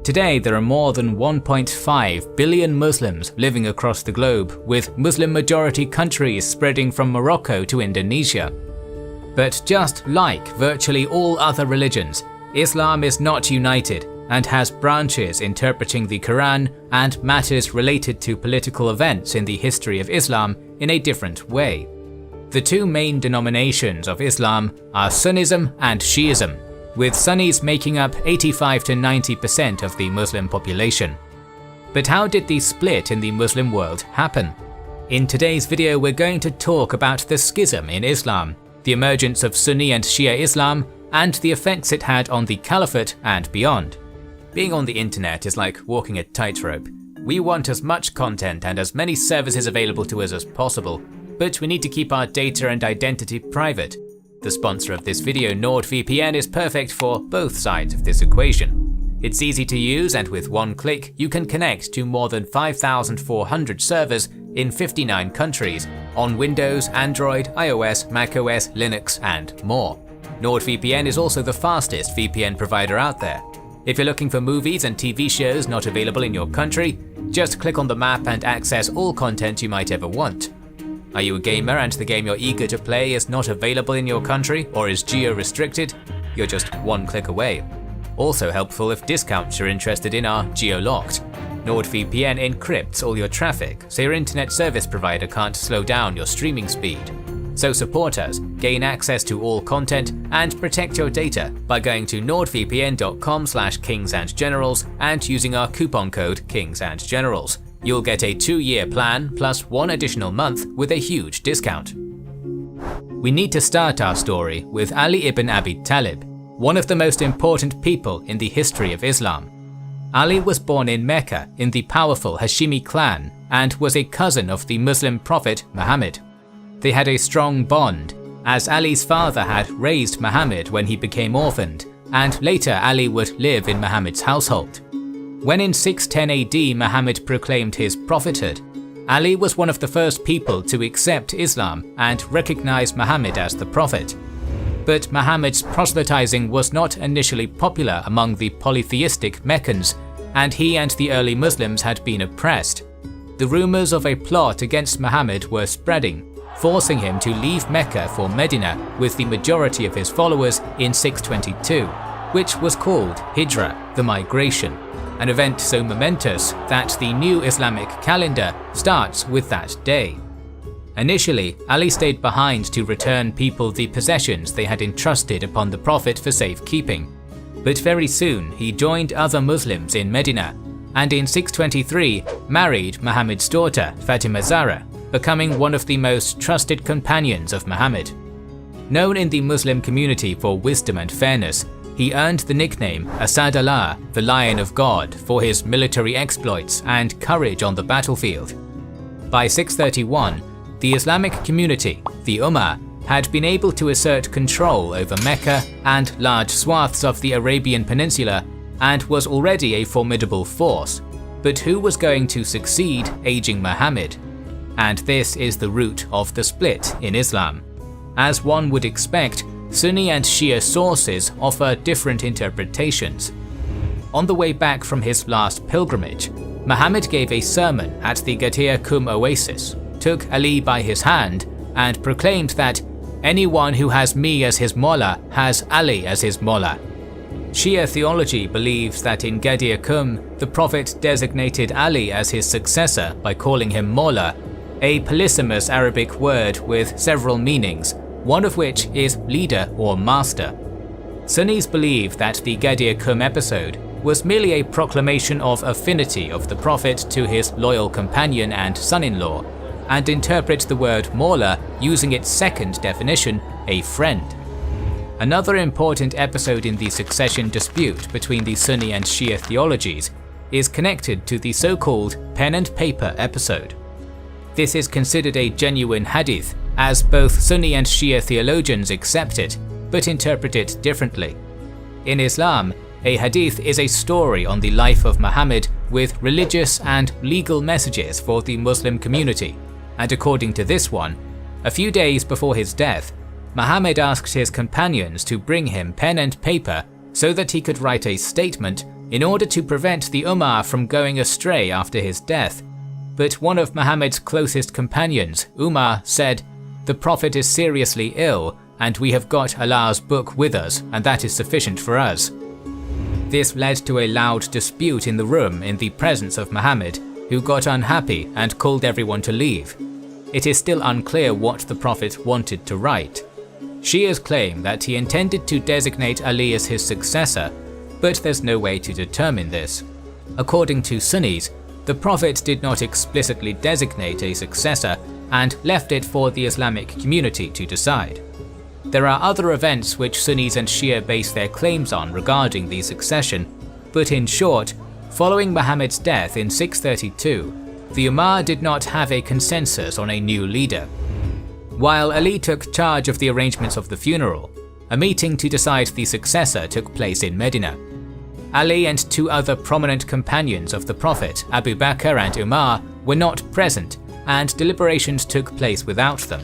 Today there are more than 1.5 billion Muslims living across the globe, with Muslim-majority countries spreading from Morocco to Indonesia. But just like virtually all other religions, Islam is not united and has branches interpreting the Quran and matters related to political events in the history of Islam in a different way. The two main denominations of Islam are Sunnism and Shiism, with Sunnis making up 85 to 90% of the Muslim population. But how did the split in the Muslim world happen? In today's video we're going to talk about the schism in Islam, the emergence of Sunni and Shia Islam, and the effects it had on the Caliphate and beyond. Being on the internet is like walking a tightrope. We want as much content and as many services available to us as possible, but we need to keep our data and identity private. The sponsor of this video, NordVPN, is perfect for both sides of this equation. It's easy to use, and with one click you can connect to more than 5,400 servers in 59 countries on Windows, Android, iOS, macOS, Linux and more. NordVPN is also the fastest VPN provider out there. If you're looking for movies and TV shows not available in your country, just click on the map and access all content you might ever want. Are you a gamer and the game you're eager to play is not available in your country or is geo-restricted? You're just one click away. Also helpful if discounts you're interested in are geo-locked. NordVPN encrypts all your traffic, so your internet service provider can't slow down your streaming speed. So support us, gain access to all content, and protect your data by going to nordvpn.com/kingsandgenerals and using our coupon code KingsandGenerals. You'll get a 2-year plan plus 1 additional month with a huge discount. We need to start our story with Ali ibn Abi Talib, one of the most important people in the history of Islam. Ali was born in Mecca in the powerful Hashimi clan and was a cousin of the Muslim prophet Muhammad. They had a strong bond, as Ali's father had raised Muhammad when he became orphaned, and later Ali would live in Muhammad's household. When in 610 AD Muhammad proclaimed his prophethood, Ali was one of the first people to accept Islam and recognize Muhammad as the prophet. But Muhammad's proselytizing was not initially popular among the polytheistic Meccans, and he and the early Muslims had been oppressed. The rumors of a plot against Muhammad were spreading, forcing him to leave Mecca for Medina with the majority of his followers in 622, which was called Hijra, the migration, an event so momentous that the new Islamic calendar starts with that day. Initially, Ali stayed behind to return people the possessions they had entrusted upon the Prophet for safekeeping, but very soon he joined other Muslims in Medina, and in 623 married Muhammad's daughter Fatima Zahra, becoming one of the most trusted companions of Muhammad. Known in the Muslim community for wisdom and fairness, he earned the nickname Asad Allah, the Lion of God, for his military exploits and courage on the battlefield. By 631, the Islamic community, the Ummah, had been able to assert control over Mecca and large swaths of the Arabian Peninsula and was already a formidable force. But who was going to succeed aging Muhammad? And this is the root of the split in Islam. As one would expect, Sunni and Shia sources offer different interpretations. On the way back from his last pilgrimage, Muhammad gave a sermon at the Ghadir Qum oasis, took Ali by his hand, and proclaimed that anyone who has me as his Mawla has Ali as his Mawla. Shia theology believes that in Ghadir Qum, the Prophet designated Ali as his successor by calling him Mawla, a polysemous Arabic word with several meanings, one of which is leader or master. Sunnis believe that the Ghadir Qum episode was merely a proclamation of affinity of the Prophet to his loyal companion and son-in-law, and interpret the word Mawla using its second definition, a friend. Another important episode in the succession dispute between the Sunni and Shia theologies is connected to the so-called pen and paper episode. This is considered a genuine hadith, as both Sunni and Shia theologians accept it, but interpret it differently. In Islam, a hadith is a story on the life of Muhammad with religious and legal messages for the Muslim community, and according to this one, a few days before his death, Muhammad asked his companions to bring him pen and paper so that he could write a statement in order to prevent the Ummah from going astray after his death. But one of Muhammad's closest companions, Umar, said, "The Prophet is seriously ill, and we have got Allah's book with us, and that is sufficient for us." This led to a loud dispute in the room in the presence of Muhammad, who got unhappy and called everyone to leave. It is still unclear what the Prophet wanted to write. Shias claim that he intended to designate Ali as his successor, but there's no way to determine this. According to Sunnis, the Prophet did not explicitly designate a successor and left it for the Islamic community to decide. There are other events which Sunnis and Shia base their claims on regarding the succession, but in short, following Muhammad's death in 632, the Ummah did not have a consensus on a new leader. While Ali took charge of the arrangements of the funeral, a meeting to decide the successor took place in Medina. Ali and two other prominent companions of the Prophet, Abu Bakr and Umar, were not present, and deliberations took place without them.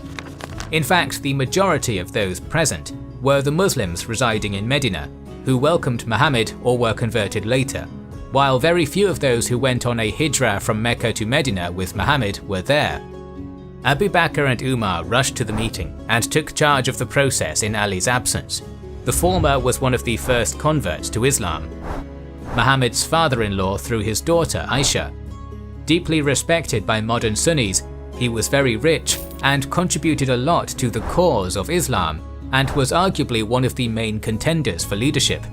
In fact, the majority of those present were the Muslims residing in Medina, who welcomed Muhammad or were converted later, while very few of those who went on a hijrah from Mecca to Medina with Muhammad were there. Abu Bakr and Umar rushed to the meeting and took charge of the process in Ali's absence. The former was one of the first converts to Islam, Muhammad's father-in-law through his daughter Aisha. Deeply respected by modern Sunnis, he was very rich and contributed a lot to the cause of Islam and was arguably one of the main contenders for leadership.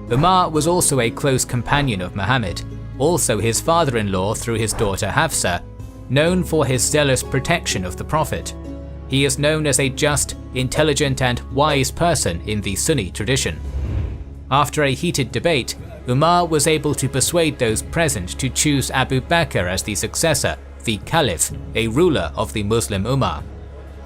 Umar was also a close companion of Muhammad, also his father-in-law through his daughter Hafsa, known for his zealous protection of the Prophet. He is known as a just, intelligent and wise person in the Sunni tradition. After a heated debate, Umar was able to persuade those present to choose Abu Bakr as the successor, the Caliph, a ruler of the Muslim Ummah.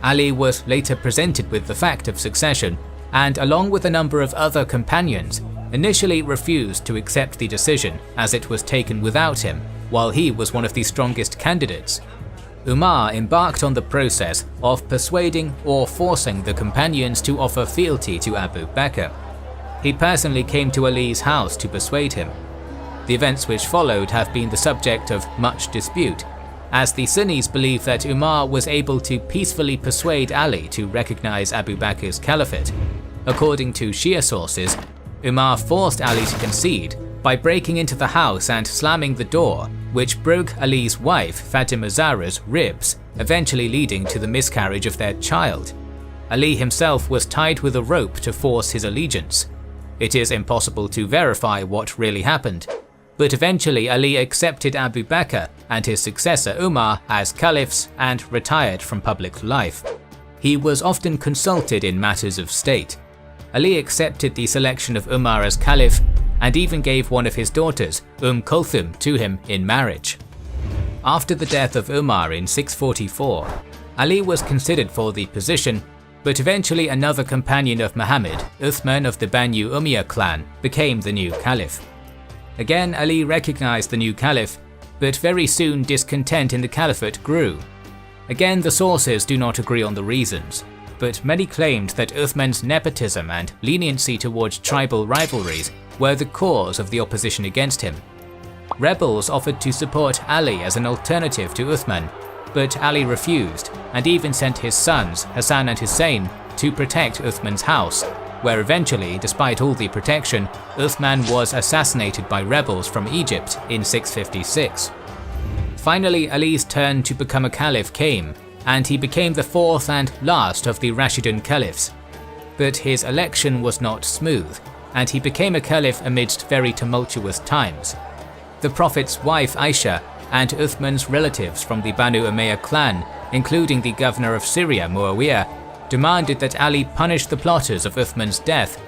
Ali was later presented with the fact of succession and, along with a number of other companions, initially refused to accept the decision as it was taken without him, while he was one of the strongest candidates. Umar embarked on the process of persuading or forcing the companions to offer fealty to Abu Bakr. He personally came to Ali's house to persuade him. The events which followed have been the subject of much dispute, as the Sunnis believe that Umar was able to peacefully persuade Ali to recognize Abu Bakr's caliphate. According to Shia sources, Umar forced Ali to concede by breaking into the house and slamming the door, which broke Ali's wife Fatima Zahra's ribs, eventually leading to the miscarriage of their child. Ali himself was tied with a rope to force his allegiance. It is impossible to verify what really happened, but eventually Ali accepted Abu Bakr and his successor Umar as caliphs and retired from public life. He was often consulted in matters of state. Ali accepted the selection of Umar as caliph and even gave one of his daughters, Kulthum, to him in marriage. After the death of Umar in 644, Ali was considered for the position, but eventually another companion of Muhammad, Uthman of the Banu Umayyah clan, became the new caliph. Again, Ali recognized the new caliph, but very soon discontent in the caliphate grew. Again, the sources do not agree on the reasons, but many claimed that Uthman's nepotism and leniency towards tribal rivalries were the cause of the opposition against him. Rebels offered to support Ali as an alternative to Uthman, but Ali refused and even sent his sons, Hassan and Hussein, to protect Uthman's house, where eventually, despite all the protection, Uthman was assassinated by rebels from Egypt in 656. Finally, Ali's turn to become a caliph came, and he became the fourth and last of the Rashidun caliphs. But his election was not smooth, and he became a caliph amidst very tumultuous times. The Prophet's wife Aisha and Uthman's relatives from the Banu Umayyah clan, including the governor of Syria Muawiyah, demanded that Ali punish the plotters of Uthman's death,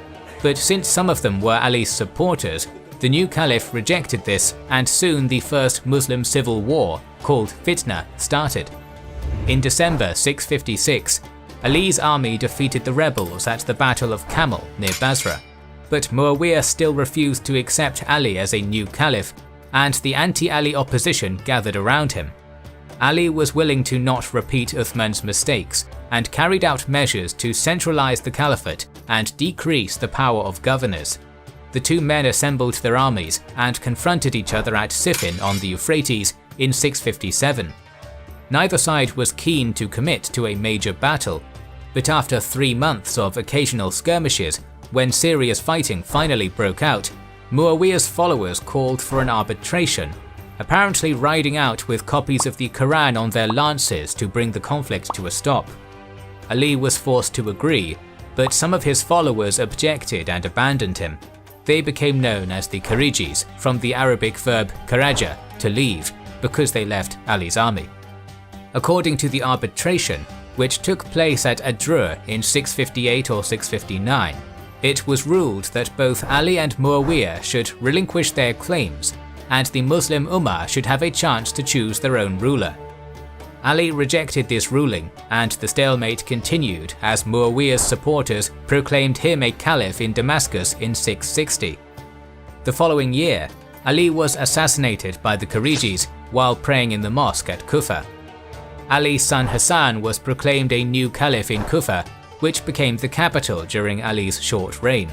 but since some of them were Ali's supporters, the new caliph rejected this, and soon the first Muslim civil war, called Fitna, started. In December 656, Ali's army defeated the rebels at the Battle of Camel near Basra, but Muawiyah still refused to accept Ali as a new caliph, and the anti-Ali opposition gathered around him. Ali was willing to not repeat Uthman's mistakes and carried out measures to centralize the caliphate and decrease the power of governors. the two men assembled their armies and confronted each other at Siffin on the Euphrates in 657. Neither side was keen to commit to a major battle, but after 3 months of occasional skirmishes, when serious fighting finally broke out, Muawiyah's followers called for an arbitration, apparently riding out with copies of the Quran on their lances to bring the conflict to a stop. Ali was forced to agree, but some of his followers objected and abandoned him. They became known as the Kharijis, from the Arabic verb kharaja, to leave, because they left Ali's army. According to the arbitration, which took place at Adrur in 658 or 659, it was ruled that both Ali and Muawiyah should relinquish their claims, and the Muslim Ummah should have a chance to choose their own ruler. Ali rejected this ruling, and the stalemate continued as Muawiyah's supporters proclaimed him a caliph in Damascus in 660. The following year, Ali was assassinated by the Kharijis while praying in the mosque at Kufa. Ali's son Hassan was proclaimed a new caliph in Kufa, which became the capital during Ali's short reign.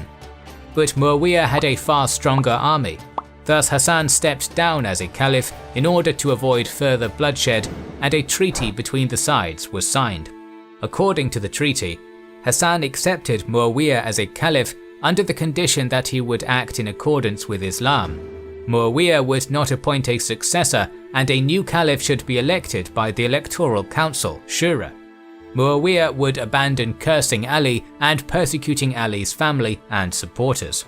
But Muawiyah had a far stronger army. Thus Hassan stepped down as a caliph in order to avoid further bloodshed, and a treaty between the sides was signed. According to the treaty, Hassan accepted Muawiyah as a caliph under the condition that he would act in accordance with Islam. Muawiyah would not appoint a successor, and a new caliph should be elected by the Electoral Council, Shura. Muawiyah would abandon cursing Ali and persecuting Ali's family and supporters.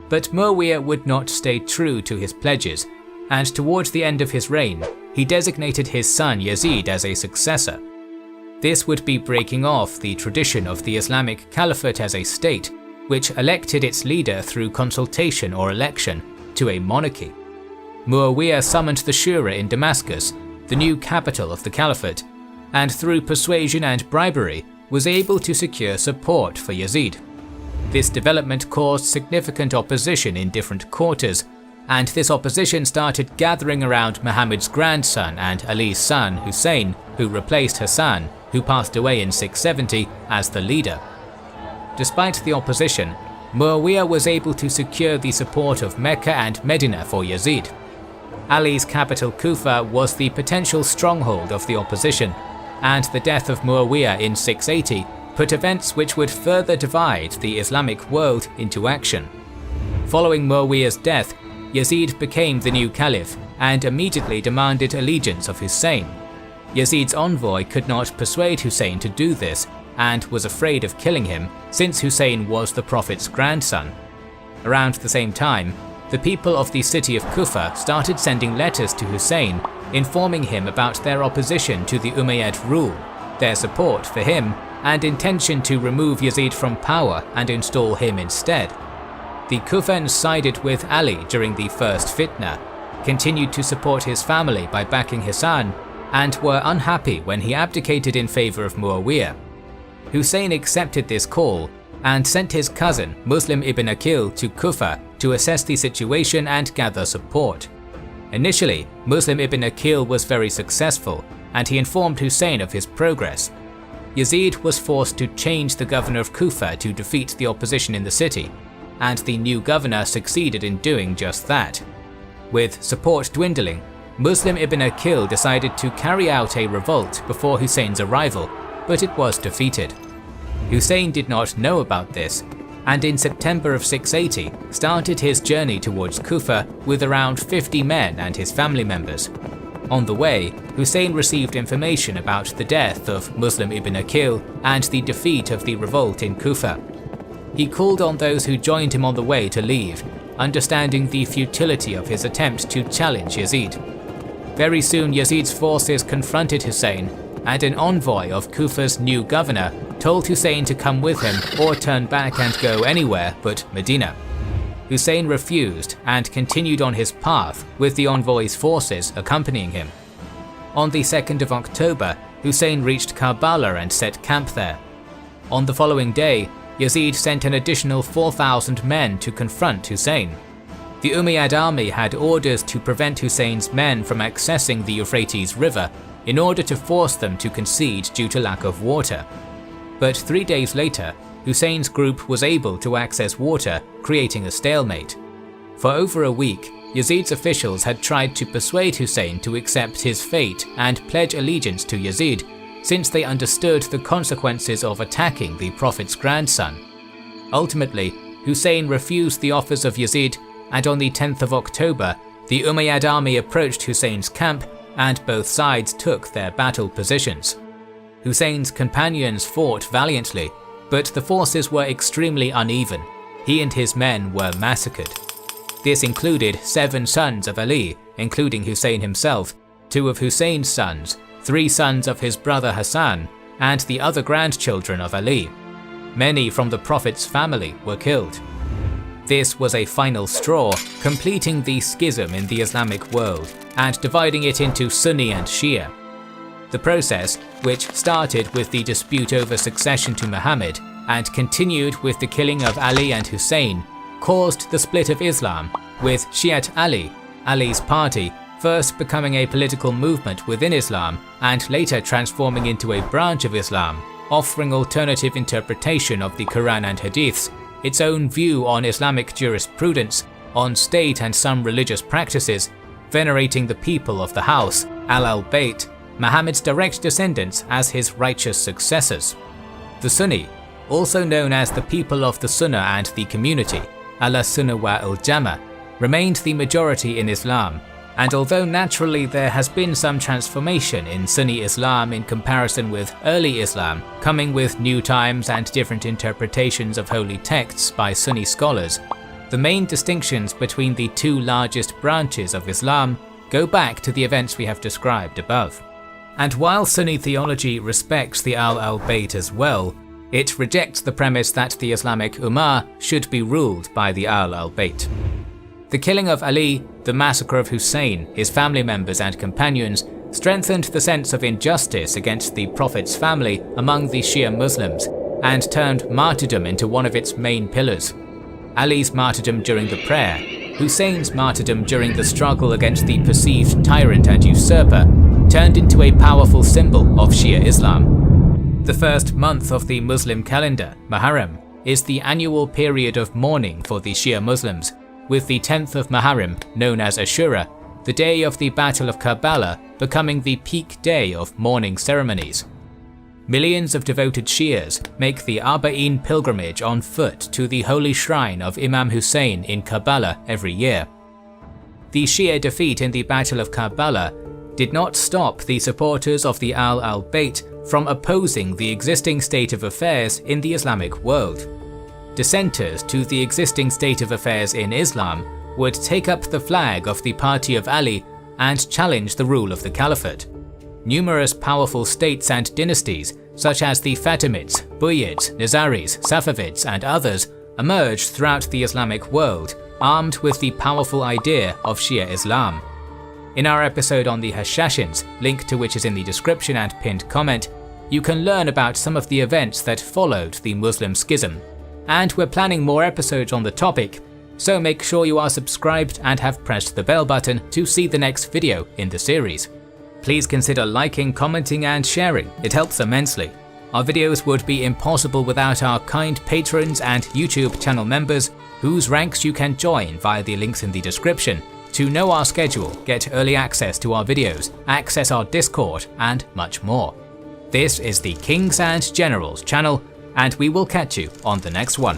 But Muawiyah would not stay true to his pledges, and towards the end of his reign, he designated his son Yazid as a successor. This would be breaking off the tradition of the Islamic Caliphate as a state, which elected its leader through consultation or election, to a monarchy. Muawiyah summoned the Shura in Damascus, the new capital of the Caliphate, and through persuasion and bribery was able to secure support for Yazid. This development caused significant opposition in different quarters, and this opposition started gathering around Muhammad's grandson and Ali's son Hussein, who replaced Hassan, who passed away in 670, as the leader. Despite the opposition, Muawiyah was able to secure the support of Mecca and Medina for Yazid. Ali's capital Kufa was the potential stronghold of the opposition, and the death of Muawiyah in 680 put events which would further divide the Islamic world into action. Following Muawiyah's death, Yazid became the new caliph and immediately demanded allegiance of Hussein. Yazid's envoy could not persuade Hussein to do this and was afraid of killing him, since Hussein was the Prophet's grandson. Around the same time, the people of the city of Kufa started sending letters to Hussein informing him about their opposition to the Umayyad rule, their support for him, and intention to remove Yazid from power and install him instead. The Kufans sided with Ali during the first fitna, continued to support his family by backing Hassan, and were unhappy when he abdicated in favor of Muawiyah. Hussein accepted this call and sent his cousin Muslim ibn Aqil to Kufa to assess the situation and gather support. Initially, Muslim ibn Aqil was very successful, and he informed Hussein of his progress. Yazid was forced to change the governor of Kufa to defeat the opposition in the city, and the new governor succeeded in doing just that. With support dwindling, Muslim ibn Aqil decided to carry out a revolt before Hussein's arrival, but it was defeated. Hussein did not know about this, and in September of 680 started his journey towards Kufa with around 50 men and his family members. On the way, Hussein received information about the death of Muslim ibn Aqil and the defeat of the revolt in Kufa. He called on those who joined him on the way to leave, understanding the futility of his attempt to challenge Yazid. Very soon Yazid's forces confronted Hussein, and an envoy of Kufa's new governor told Hussein to come with him or turn back and go anywhere but Medina. Hussein refused and continued on his path with the envoy's forces accompanying him. On the 2nd of October, Hussein reached Karbala and set camp there. On the following day, Yazid sent an additional 4,000 men to confront Hussein. The Umayyad army had orders to prevent Hussein's men from accessing the Euphrates River in order to force them to concede due to lack of water. But 3 days later, Hussein's group was able to access water, creating a stalemate. For over a week, Yazid's officials had tried to persuade Hussein to accept his fate and pledge allegiance to Yazid, since they understood the consequences of attacking the Prophet's grandson. Ultimately, Hussein refused the offers of Yazid, and on the 10th of October, the Umayyad army approached Hussein's camp and both sides took their battle positions. Hussein's companions fought valiantly, but the forces were extremely uneven. He and his men were massacred. This included 7 sons of Ali, including Hussein himself, 2 of Hussein's sons, 3 sons of his brother Hassan, and the other grandchildren of Ali. Many from the Prophet's family were killed. This was a final straw, completing the schism in the Islamic world and dividing it into Sunni and Shia. The process, which started with the dispute over succession to Muhammad and continued with the killing of Ali and Hussein, caused the split of Islam, with Shi'at Ali, Ali's party, first becoming a political movement within Islam and later transforming into a branch of Islam, offering alternative interpretation of the Quran and Hadiths, its own view on Islamic jurisprudence, on state and some religious practices, venerating the people of the house, al-Bayt, Muhammad's direct descendants, as his righteous successors. The Sunni, also known as the people of the Sunnah and the community, al-Sunnah wa al-Jama, remained the majority in Islam, and although naturally there has been some transformation in Sunni Islam in comparison with early Islam, coming with new times and different interpretations of holy texts by Sunni scholars, the main distinctions between the 2 largest branches of Islam go back to the events we have described above. And while Sunni theology respects the al-Bayt as well, it rejects the premise that the Islamic Ummah should be ruled by the al-Bayt. The killing of Ali, the massacre of Hussein, his family members and companions, strengthened the sense of injustice against the Prophet's family among the Shia Muslims, and turned martyrdom into one of its main pillars. Ali's martyrdom during the prayer, Hussein's martyrdom during the struggle against the perceived tyrant and usurper, turned into a powerful symbol of Shia Islam. The first month of the Muslim calendar, Muharram, is the annual period of mourning for the Shia Muslims, with the 10th of Muharram, known as Ashura, the day of the Battle of Karbala, becoming the peak day of mourning ceremonies. Millions of devoted Shias make the Arba'in pilgrimage on foot to the holy shrine of Imam Hussein in Karbala every year. The Shia defeat in the Battle of Karbala did not stop the supporters of the al-Bayt from opposing the existing state of affairs in the Islamic world. Dissenters to the existing state of affairs in Islam would take up the flag of the party of Ali and challenge the rule of the Caliphate. Numerous powerful states and dynasties, such as the Fatimids, Buyyids, Nizaris, Safavids, and others, emerged throughout the Islamic world, armed with the powerful idea of Shia Islam. In our episode on the Hashashins, link to which is in the description and pinned comment, you can learn about some of the events that followed the Muslim schism. And we're planning more episodes on the topic, so make sure you are subscribed and have pressed the bell button to see the next video in the series. Please consider liking, commenting and sharing, it helps immensely. Our videos would be impossible without our kind patrons and YouTube channel members, whose ranks you can join via the links in the description, to know our schedule, get early access to our videos, access our Discord and much more. This is the Kings and Generals channel, and we will catch you on the next one.